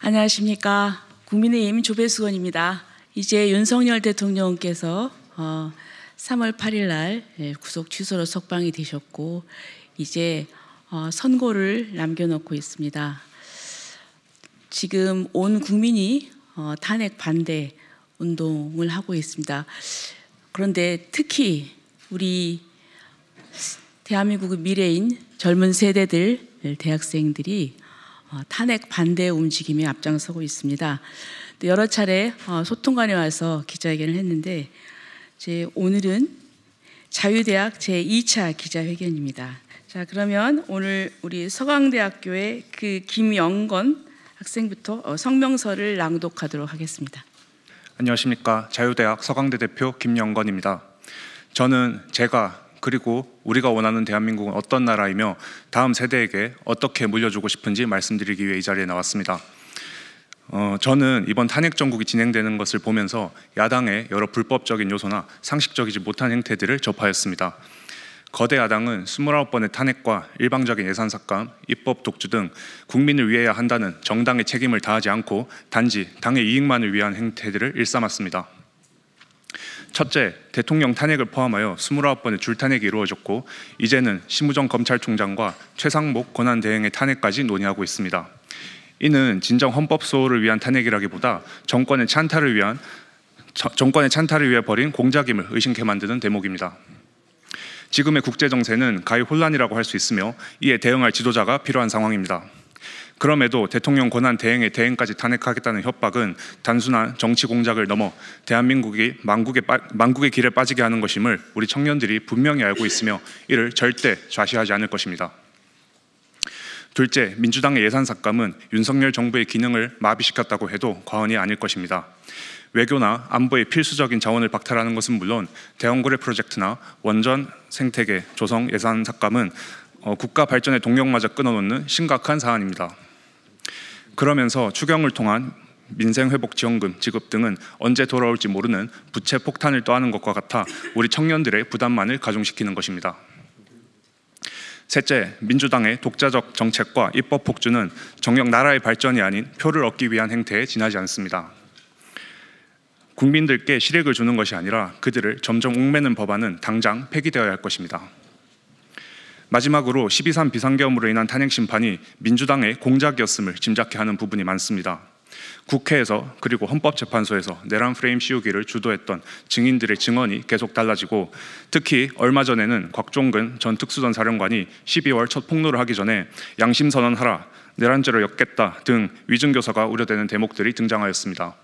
안녕하십니까. 국민의힘 조배수원입니다. 이제 윤석열 대통령께서 3월 8일 날 구속 취소로 석방이 되셨고 이제 선고를 남겨놓고 있습니다. 지금 온 국민이 탄핵 반대 운동을 하고 있습니다. 그런데 특히 우리 대한민국의 미래인 젊은 세대들, 대학생들이 탄핵 반대 움직임에 앞장서고 있습니다. 여러 차례 소통관에 와서 기자회견을 했는데 오늘은 자유대학 제2차 기자회견입니다. 자, 그러면 오늘 우리 서강대학교의 김영건 학생부터 성명서를 낭독하도록 하겠습니다. 안녕하십니까. 자유대학 서강대 대표 김영건입니다. 저는 제가 그리고 우리가 원하는 대한민국은 어떤 나라이며 다음 세대에게 어떻게 물려주고 싶은지 말씀드리기 위해 이 자리에 나왔습니다. 저는 이번 탄핵 정국이 진행되는 것을 보면서 야당의 여러 불법적인 요소나 상식적이지 못한 행태들을 접하였습니다. 거대 야당은 29번의 탄핵과 일방적인 예산 삭감, 입법 독주 등 국민을 위해야 한다는 정당의 책임을 다하지 않고 단지 당의 이익만을 위한 행태들을 일삼았습니다. 첫째, 대통령 탄핵을 포함하여 29번의 줄탄핵이 이루어졌고 이제는 심우정 검찰총장과 최상목 권한대행의 탄핵까지 논의하고 있습니다. 이는 진정 헌법 수호를 위한 탄핵이라기보다 정권의 찬탈을 위해 벌인 공작임을 의심케 만드는 대목입니다. 지금의 국제정세는 가히 혼란이라고 할 수 있으며 이에 대응할 지도자가 필요한 상황입니다. 그럼에도 대통령 권한 대행의 대행까지 탄핵하겠다는 협박은 단순한 정치 공작을 넘어 대한민국이 망국의 길에 빠지게 하는 것임을 우리 청년들이 분명히 알고 있으며 이를 절대 좌시하지 않을 것입니다. 둘째, 민주당의 예산 삭감은 윤석열 정부의 기능을 마비시켰다고 해도 과언이 아닐 것입니다. 외교나 안보의 필수적인 자원을 박탈하는 것은 물론 대원거래 프로젝트나 원전 생태계 조성 예산 삭감은 국가 발전의 동력마저 끊어놓는 심각한 사안입니다. 그러면서 추경을 통한 민생회복지원금 지급 등은 언제 돌아올지 모르는 부채 폭탄을 떠안은 것과 같아 우리 청년들의 부담만을 가중시키는 것입니다. 셋째, 민주당의 독자적 정책과 입법 폭주는 정녕 나라의 발전이 아닌 표를 얻기 위한 행태에 지나지 않습니다. 국민들께 실익을 주는 것이 아니라 그들을 점점 옥매는 법안은 당장 폐기되어야 할 것입니다. 마지막으로 12.3 비상계엄으로 인한 탄핵 심판이 민주당의 공작이었음을 짐작케 하는 부분이 많습니다. 국회에서 그리고 헌법재판소에서 내란 프레임 씌우기를 주도했던 증인들의 증언이 계속 달라지고 특히 얼마 전에는 곽종근 전 특수전 사령관이 12월 첫 폭로를 하기 전에 양심선언하라, 내란죄로 엮겠다 등 위증교사가 우려되는 대목들이 등장하였습니다.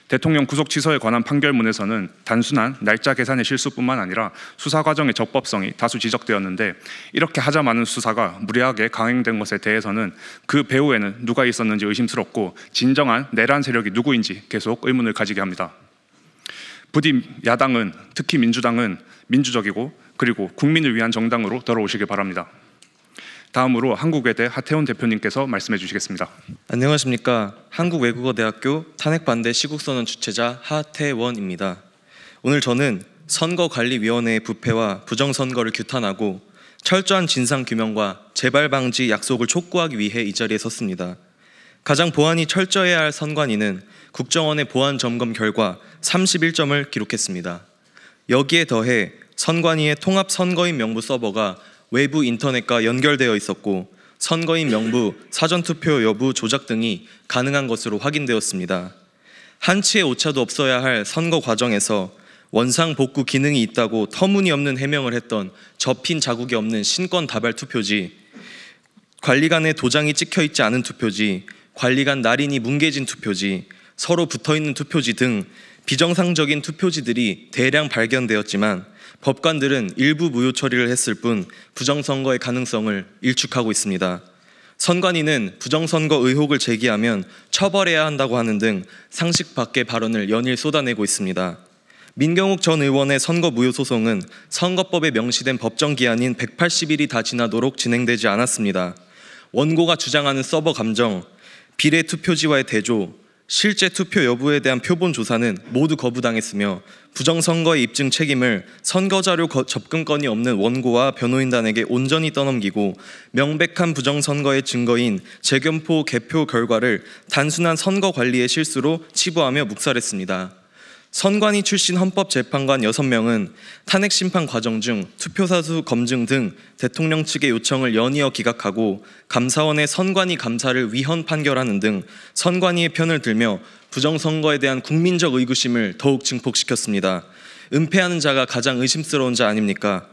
대통령 구속 취소에 관한 판결문에서는 단순한 날짜 계산의 실수뿐만 아니라 수사 과정의 적법성이 다수 지적되었는데 이렇게 하자마는 수사가 무리하게 강행된 것에 대해서는 그 배후에는 누가 있었는지 의심스럽고 진정한 내란 세력이 누구인지 계속 의문을 가지게 합니다. 부디 야당은, 특히 민주당은 민주적이고 그리고 국민을 위한 정당으로 돌아오시길 바랍니다. 다음으로 한국외대 하태원 대표님께서 말씀해 주시겠습니다. 안녕하십니까. 한국외국어대학교 탄핵반대 시국선언 주최자 하태원입니다. 오늘 저는 선거관리위원회의 부패와 부정선거를 규탄하고 철저한 진상규명과 재발방지 약속을 촉구하기 위해 이 자리에 섰습니다. 가장 보안이 철저해야 할 선관위는 국정원의 보안 점검 결과 31점을 기록했습니다. 여기에 더해 선관위의 통합선거인 명부 서버가 외부 인터넷과 연결되어 있었고 선거인 명부, 사전투표 여부 조작 등이 가능한 것으로 확인되었습니다. 한치의 오차도 없어야 할 선거 과정에서 원상 복구 기능이 있다고 터무니없는 해명을 했던 접힌 자국이 없는 신권 다발 투표지, 관리관의 도장이 찍혀있지 않은 투표지, 관리관 날인이 뭉개진 투표지, 서로 붙어있는 투표지 등 비정상적인 투표지들이 대량 발견되었지만 법관들은 일부 무효 처리를 했을 뿐 부정선거의 가능성을 일축하고 있습니다. 선관위는 부정선거 의혹을 제기하면 처벌해야 한다고 하는 등 상식 밖의 발언을 연일 쏟아내고 있습니다. 민경욱 전 의원의 선거 무효 소송은 선거법에 명시된 법정 기한인 180일이 다 지나도록 진행되지 않았습니다. 원고가 주장하는 서버 감정, 비례 투표지와의 대조, 실제 투표 여부에 대한 표본 조사는 모두 거부당했으며 부정선거의 입증 책임을 선거자료 접근권이 없는 원고와 변호인단에게 온전히 떠넘기고 명백한 부정선거의 증거인 재검표 개표 결과를 단순한 선거 관리의 실수로 치부하며 묵살했습니다. 선관위 출신 헌법재판관 6명은 탄핵심판 과정 중 투표사수 검증 등 대통령 측의 요청을 연이어 기각하고 감사원의 선관위 감사를 위헌 판결하는 등 선관위의 편을 들며 부정선거에 대한 국민적 의구심을 더욱 증폭시켰습니다. 은폐하는 자가 가장 의심스러운 자 아닙니까?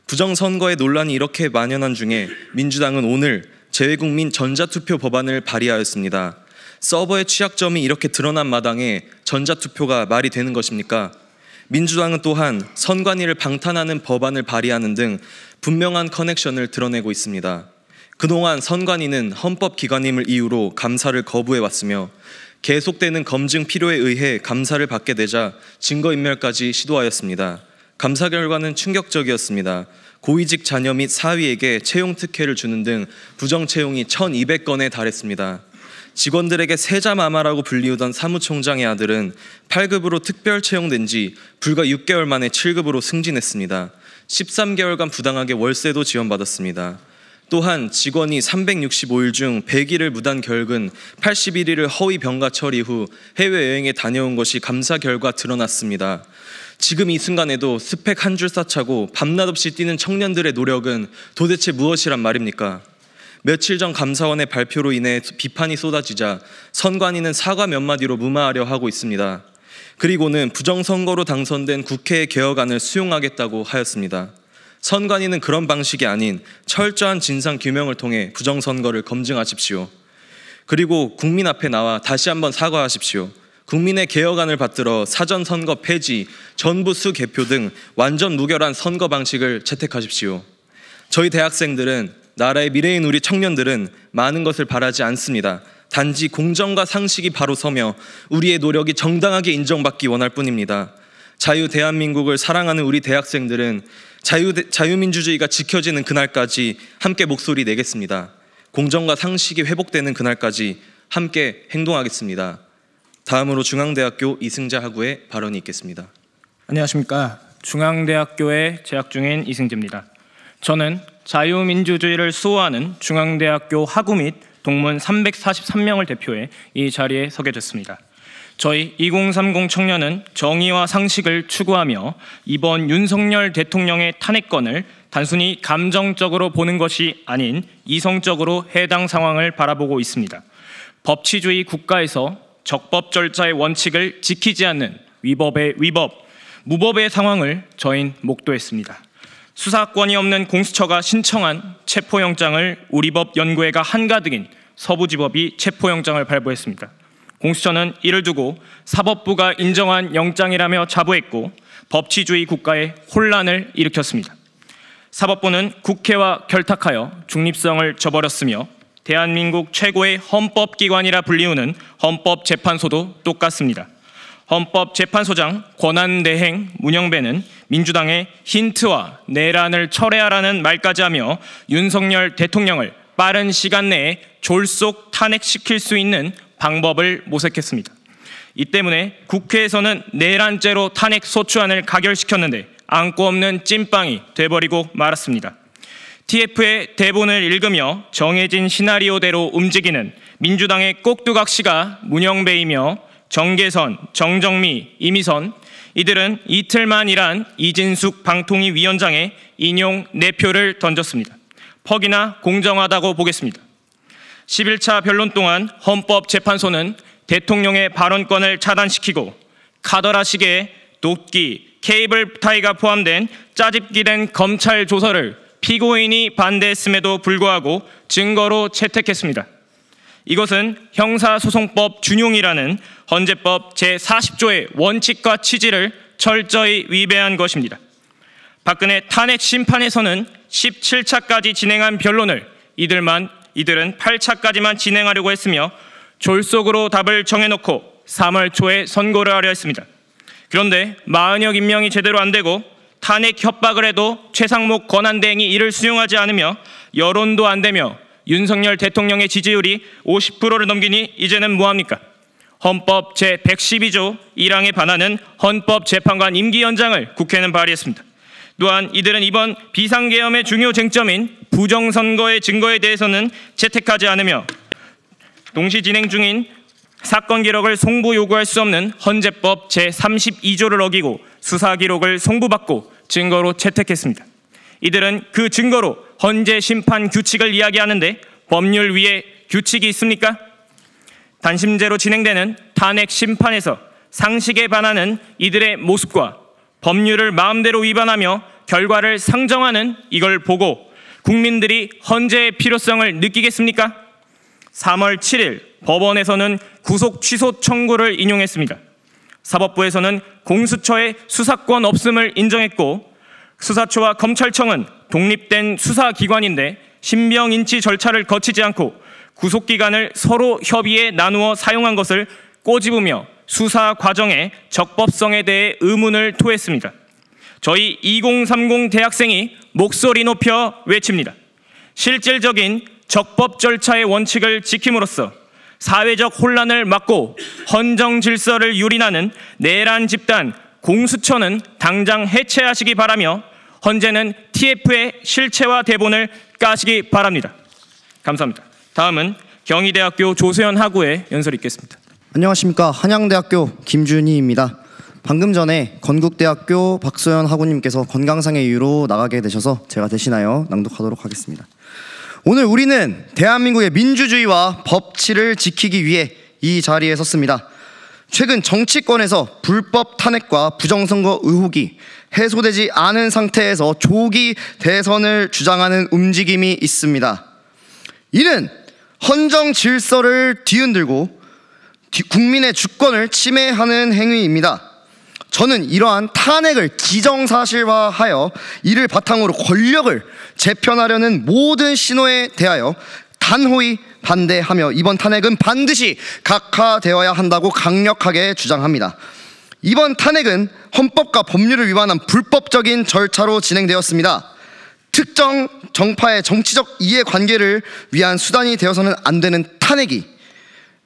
부정선거의 논란이 이렇게 만연한 중에 민주당은 오늘 재외국민 전자투표 법안을 발의하였습니다. 서버의 취약점이 이렇게 드러난 마당에 전자투표가 말이 되는 것입니까? 민주당은 또한 선관위를 방탄하는 법안을 발의하는 등 분명한 커넥션을 드러내고 있습니다. 그동안 선관위는 헌법기관임을 이유로 감사를 거부해왔으며 계속되는 검증 필요에 의해 감사를 받게 되자 증거인멸까지 시도하였습니다. 감사 결과는 충격적이었습니다. 고위직 자녀 및 사위에게 채용 특혜를 주는 등 부정채용이 1,200건에 달했습니다. 직원들에게 세자마마라고 불리우던 사무총장의 아들은 8급으로 특별 채용된 지 불과 6개월 만에 7급으로 승진했습니다. 13개월간 부당하게 월세도 지원받았습니다. 또한 직원이 365일 중 100일을 무단 결근, 81일을 허위 병가 처리 후 해외여행에 다녀온 것이 감사 결과 드러났습니다. 지금 이 순간에도 스펙 한 줄 쌓자고 밤낮 없이 뛰는 청년들의 노력은 도대체 무엇이란 말입니까? 며칠 전 감사원의 발표로 인해 비판이 쏟아지자 선관위는 사과 몇 마디로 무마하려 하고 있습니다. 그리고는 부정선거로 당선된 국회의 개혁안을 수용하겠다고 하였습니다. 선관위는 그런 방식이 아닌 철저한 진상규명을 통해 부정선거를 검증하십시오. 그리고 국민 앞에 나와 다시 한번 사과하십시오. 국민의 개혁안을 받들어 사전선거 폐지, 전부수 개표 등 완전 무결한 선거 방식을 채택하십시오. 저희 대학생들은, 나라의 미래인 우리 청년들은 많은 것을 바라지 않습니다. 단지 공정과 상식이 바로 서며 우리의 노력이 정당하게 인정받기 원할 뿐입니다. 자유 대한민국을 사랑하는 우리 대학생들은 자유민주주의가 지켜지는 그날까지 함께 목소리 내겠습니다. 공정과 상식이 회복되는 그날까지 함께 행동하겠습니다. 다음으로 중앙대학교 이승재 학우의 발언이 있겠습니다. 안녕하십니까. 중앙대학교에 재학 중인 이승재입니다. 저는 자유민주주의를 수호하는 중앙대학교 학우 및 동문 343명을 대표해 이 자리에 서게 됐습니다. 저희 2030 청년은 정의와 상식을 추구하며 이번 윤석열 대통령의 탄핵건을 단순히 감정적으로 보는 것이 아닌 이성적으로 해당 상황을 바라보고 있습니다. 법치주의 국가에서 적법 절차의 원칙을 지키지 않는 위법의 위법, 무법의 상황을 저희는 목도했습니다. 수사권이 없는 공수처가 신청한 체포영장을 우리법 연구회가 한가득인 서부지법이 체포영장을 발부했습니다. 공수처는 이를 두고 사법부가 인정한 영장이라며 자부했고 법치주의 국가에 혼란을 일으켰습니다. 사법부는 국회와 결탁하여 중립성을 저버렸으며 대한민국 최고의 헌법기관이라 불리우는 헌법재판소도 똑같습니다. 헌법재판소장 권한대행 문영배는 민주당의 힌트와 내란을 철회하라는 말까지 하며 윤석열 대통령을 빠른 시간 내에 졸속 탄핵시킬 수 있는 방법을 모색했습니다. 이 때문에 국회에서는 내란죄로 탄핵 소추안을 가결시켰는데 안고 없는 찐빵이 돼버리고 말았습니다. TF의 대본을 읽으며 정해진 시나리오대로 움직이는 민주당의 꼭두각시가 문영배이며 정계선, 정정미, 이미선, 이들은 이틀만 일한 이진숙 방통위 위원장의 인용 내표를 던졌습니다. 퍽이나 공정하다고 보겠습니다. 11차 변론 동안 헌법재판소는 대통령의 발언권을 차단시키고 카더라식의 도끼, 케이블 타이가 포함된 짜집기된 검찰 조서를 피고인이 반대했음에도 불구하고 증거로 채택했습니다. 이것은 형사소송법 준용이라는 헌재법 제40조의 원칙과 취지를 철저히 위배한 것입니다. 박근혜 탄핵 심판에서는 17차까지 진행한 변론을 이들은 8차까지만 진행하려고 했으며 졸속으로 답을 정해놓고 3월 초에 선고를 하려 했습니다. 그런데 40여 임명이 제대로 안 되고 탄핵 협박을 해도 최상목 권한대행이 이를 수용하지 않으며 여론도 안 되며 윤석열 대통령의 지지율이 50%를 넘기니 이제는 뭐합니까? 헌법 제112조 1항에 반하는 헌법재판관 임기 연장을 국회는 발의했습니다. 또한 이들은 이번 비상계엄의 중요 쟁점인 부정선거의 증거에 대해서는 채택하지 않으며 동시 진행 중인 사건 기록을 송부 요구할 수 없는 헌재법 제32조를 어기고 수사 기록을 송부받고 증거로 채택했습니다. 이들은 그 증거로 헌재 심판 규칙을 이야기하는데 법률 위에 규칙이 있습니까? 단심제로 진행되는 탄핵 심판에서 상식에 반하는 이들의 모습과 법률을 마음대로 위반하며 결과를 상정하는 이걸 보고 국민들이 헌재의 필요성을 느끼겠습니까? 3월 7일 법원에서는 구속 취소 청구를 인용했습니다. 사법부에서는 공수처의 수사권 없음을 인정했고 수사처와 검찰청은 독립된 수사기관인데 신병 인치 절차를 거치지 않고 구속기간을 서로 협의해 나누어 사용한 것을 꼬집으며 수사 과정의 적법성에 대해 의문을 토했습니다. 저희 2030 대학생이 목소리 높여 외칩니다. 실질적인 적법 절차의 원칙을 지킴으로써 사회적 혼란을 막고 헌정 질서를 유린하는 내란 집단 공수처는 당장 해체하시기 바라며 헌재는 TF의 실체와 대본을 까시기 바랍니다. 감사합니다. 다음은 경희대학교 조소연 학우의 연설이 있겠습니다. 안녕하십니까. 한양대학교 김준희입니다. 방금 전에 건국대학교 박소연 학우님께서 건강상의 이유로 나가게 되셔서 제가 대신하여 낭독하도록 하겠습니다. 오늘 우리는 대한민국의 민주주의와 법치를 지키기 위해 이 자리에 섰습니다. 최근 정치권에서 불법 탄핵과 부정선거 의혹이 해소되지 않은 상태에서 조기 대선을 주장하는 움직임이 있습니다. 이는 헌정 질서를 뒤흔들고 국민의 주권을 침해하는 행위입니다. 저는 이러한 탄핵을 기정사실화하여 이를 바탕으로 권력을 재편하려는 모든 신호에 대하여 단호히 반대하며 이번 탄핵은 반드시 각하되어야 한다고 강력하게 주장합니다. 이번 탄핵은 헌법과 법률을 위반한 불법적인 절차로 진행되었습니다. 특정 정파의 정치적 이해관계를 위한 수단이 되어서는 안 되는 탄핵이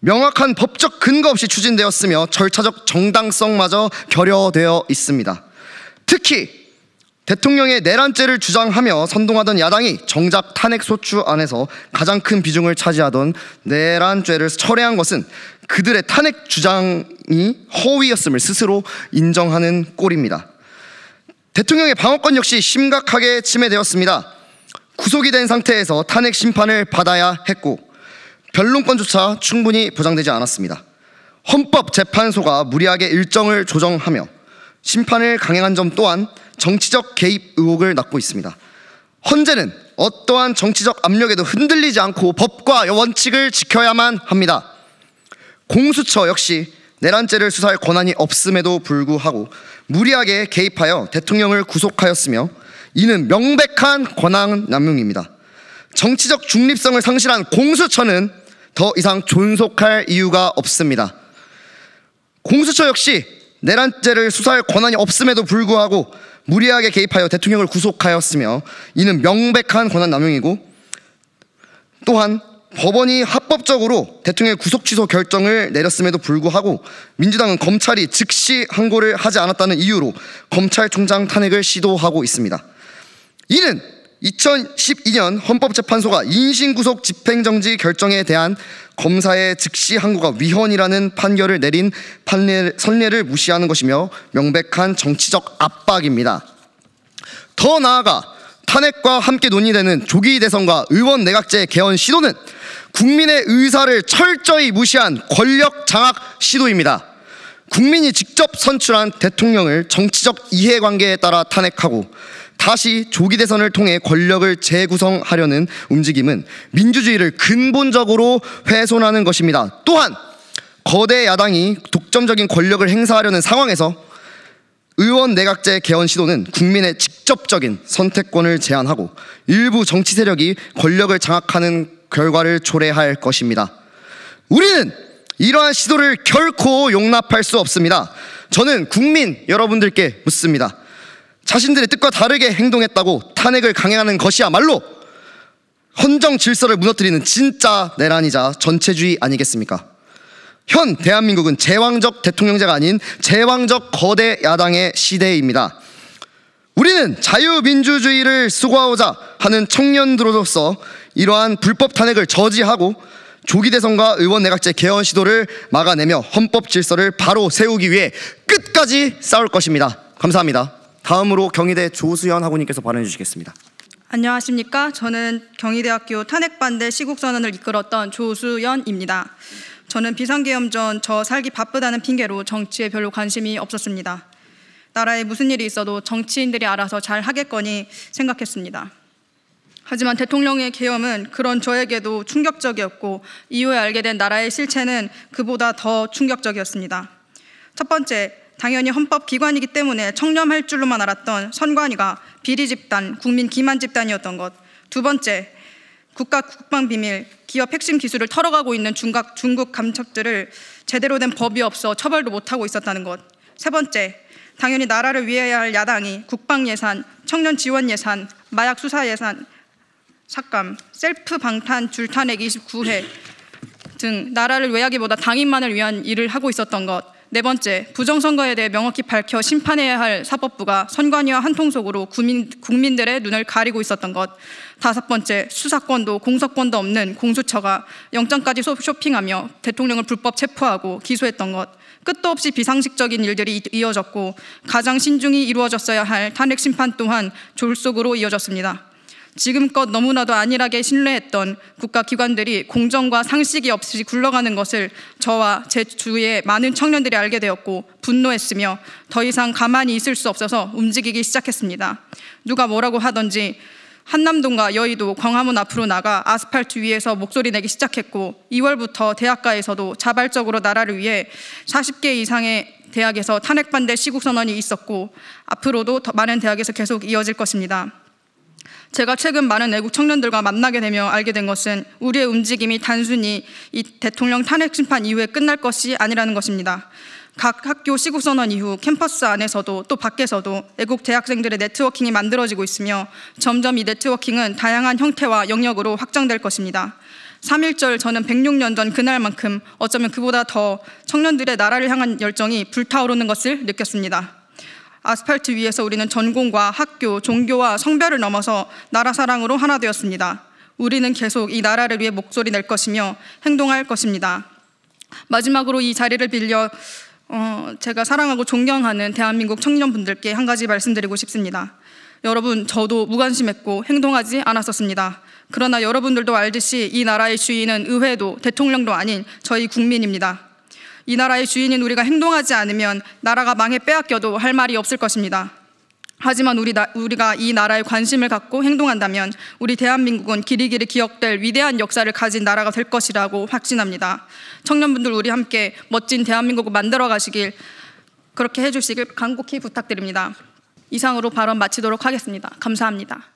명확한 법적 근거 없이 추진되었으며 절차적 정당성마저 결여되어 있습니다. 특히 대통령의 내란죄를 주장하며 선동하던 야당이 정작 탄핵 소추 안에서 가장 큰 비중을 차지하던 내란죄를 철회한 것은 그들의 탄핵 주장이 허위였음을 스스로 인정하는 꼴입니다. 대통령의 방어권 역시 심각하게 침해되었습니다. 구속이 된 상태에서 탄핵 심판을 받아야 했고 변론권조차 충분히 보장되지 않았습니다. 헌법재판소가 무리하게 일정을 조정하며 심판을 강행한 점 또한 정치적 개입 의혹을 낳고 있습니다. 헌재는 어떠한 정치적 압력에도 흔들리지 않고 법과 원칙을 지켜야만 합니다. 공수처 역시 내란죄를 수사할 권한이 없음에도 불구하고 무리하게 개입하여 대통령을 구속하였으며 이는 명백한 권한 남용입니다. 정치적 중립성을 상실한 공수처는 더 이상 존속할 이유가 없습니다. 공수처 역시 내란죄를 수사할 권한이 없음에도 불구하고 무리하게 개입하여 대통령을 구속하였으며 이는 명백한 권한 남용이고 또한 법원이 합법적으로 대통령의 구속 취소 결정을 내렸음에도 불구하고 민주당은 검찰이 즉시 항고를 하지 않았다는 이유로 검찰총장 탄핵을 시도하고 있습니다. 이는 2012년 헌법재판소가 인신구속 집행정지 결정에 대한 검사의 즉시 항고가 위헌이라는 판결을 내린 선례를 무시하는 것이며 명백한 정치적 압박입니다. 더 나아가 탄핵과 함께 논의되는 조기 대선과 의원 내각제 개헌 시도는 국민의 의사를 철저히 무시한 권력 장악 시도입니다. 국민이 직접 선출한 대통령을 정치적 이해관계에 따라 탄핵하고 다시 조기 대선을 통해 권력을 재구성하려는 움직임은 민주주의를 근본적으로 훼손하는 것입니다. 또한 거대 야당이 독점적인 권력을 행사하려는 상황에서 의원 내각제 개헌 시도는 국민의 직접적인 선택권을 제한하고 일부 정치 세력이 권력을 장악하는 결과를 초래할 것입니다. 우리는 이러한 시도를 결코 용납할 수 없습니다. 저는 국민 여러분들께 묻습니다. 자신들의 뜻과 다르게 행동했다고 탄핵을 강행하는 것이야말로 헌정 질서를 무너뜨리는 진짜 내란이자 전체주의 아니겠습니까? 현 대한민국은 제왕적 대통령제가 아닌 제왕적 거대 야당의 시대입니다. 우리는 자유민주주의를 수고하고자 하는 청년들로서 이러한 불법 탄핵을 저지하고 조기 대선과 의원 내각제 개헌 시도를 막아내며 헌법 질서를 바로 세우기 위해 끝까지 싸울 것입니다. 감사합니다. 다음으로 경희대 조수연 학우님께서 발언해 주시겠습니다. 안녕하십니까. 저는 경희대학교 탄핵반대 시국선언을 이끌었던 조수연입니다. 저는 비상계엄 전 저 살기 바쁘다는 핑계로 정치에 별로 관심이 없었습니다. 나라에 무슨 일이 있어도 정치인들이 알아서 잘 하겠거니 생각했습니다. 하지만 대통령의 계엄은 그런 저에게도 충격적이었고 이후에 알게 된 나라의 실체는 그보다 더 충격적이었습니다. 첫 번째, 당연히 헌법기관이기 때문에 청렴할 줄로만 알았던 선관위가 비리 집단, 국민 기만 집단이었던 것. 두 번째, 국가 국방비밀, 기업 핵심 기술을 털어가고 있는 중국 감첩들을 제대로 된 법이 없어 처벌도 못하고 있었다는 것. 세 번째, 당연히 나라를 위해야 할 야당이 국방 예산, 청년 지원 예산, 마약 수사 예산, 삭감, 셀프 방탄 줄탄핵 29회 등 나라를 외하기보다 당인만을 위한 일을 하고 있었던 것. 네 번째, 부정선거에 대해 명확히 밝혀 심판해야 할 사법부가 선관위와 한통속으로 국민들의 눈을 가리고 있었던 것. 다섯 번째, 수사권도 공소권도 없는 공수처가 영장까지 쇼핑하며 대통령을 불법 체포하고 기소했던 것. 끝도 없이 비상식적인 일들이 이어졌고 가장 신중히 이루어졌어야 할 탄핵 심판 또한 졸속으로 이어졌습니다. 지금껏 너무나도 안일하게 신뢰했던 국가기관들이 공정과 상식이 없이 굴러가는 것을 저와 제 주위의 많은 청년들이 알게 되었고 분노했으며 더 이상 가만히 있을 수 없어서 움직이기 시작했습니다. 누가 뭐라고 하던지 한남동과 여의도, 광화문 앞으로 나가 아스팔트 위에서 목소리 내기 시작했고 2월부터 대학가에서도 자발적으로 나라를 위해 40개 이상의 대학에서 탄핵 반대 시국선언이 있었고 앞으로도 더 많은 대학에서 계속 이어질 것입니다. 제가 최근 많은 애국 청년들과 만나게 되며 알게 된 것은 우리의 움직임이 단순히 이 대통령 탄핵 심판 이후에 끝날 것이 아니라는 것입니다. 각 학교 시국선언 이후 캠퍼스 안에서도 또 밖에서도 애국 대학생들의 네트워킹이 만들어지고 있으며 점점 이 네트워킹은 다양한 형태와 영역으로 확장될 것입니다. 3.1절 저는 106년 전 그날만큼 어쩌면 그보다 더 청년들의 나라를 향한 열정이 불타오르는 것을 느꼈습니다. 아스팔트 위에서 우리는 전공과 학교, 종교와 성별을 넘어서 나라 사랑으로 하나 되었습니다. 우리는 계속 이 나라를 위해 목소리 낼 것이며 행동할 것입니다. 마지막으로 이 자리를 빌려 제가 사랑하고 존경하는 대한민국 청년분들께 한 가지 말씀드리고 싶습니다. 여러분, 저도 무관심했고 행동하지 않았었습니다. 그러나 여러분들도 알듯이 이 나라의 주인은 의회도 대통령도 아닌 저희 국민입니다. 이 나라의 주인인 우리가 행동하지 않으면 나라가 망해 빼앗겨도 할 말이 없을 것입니다. 하지만 우리가 이 나라에 관심을 갖고 행동한다면 우리 대한민국은 길이길이 기억될 위대한 역사를 가진 나라가 될 것이라고 확신합니다. 청년분들 우리 함께 멋진 대한민국을 만들어 가시길 그렇게 해주시길 간곡히 부탁드립니다. 이상으로 발언 마치도록 하겠습니다. 감사합니다.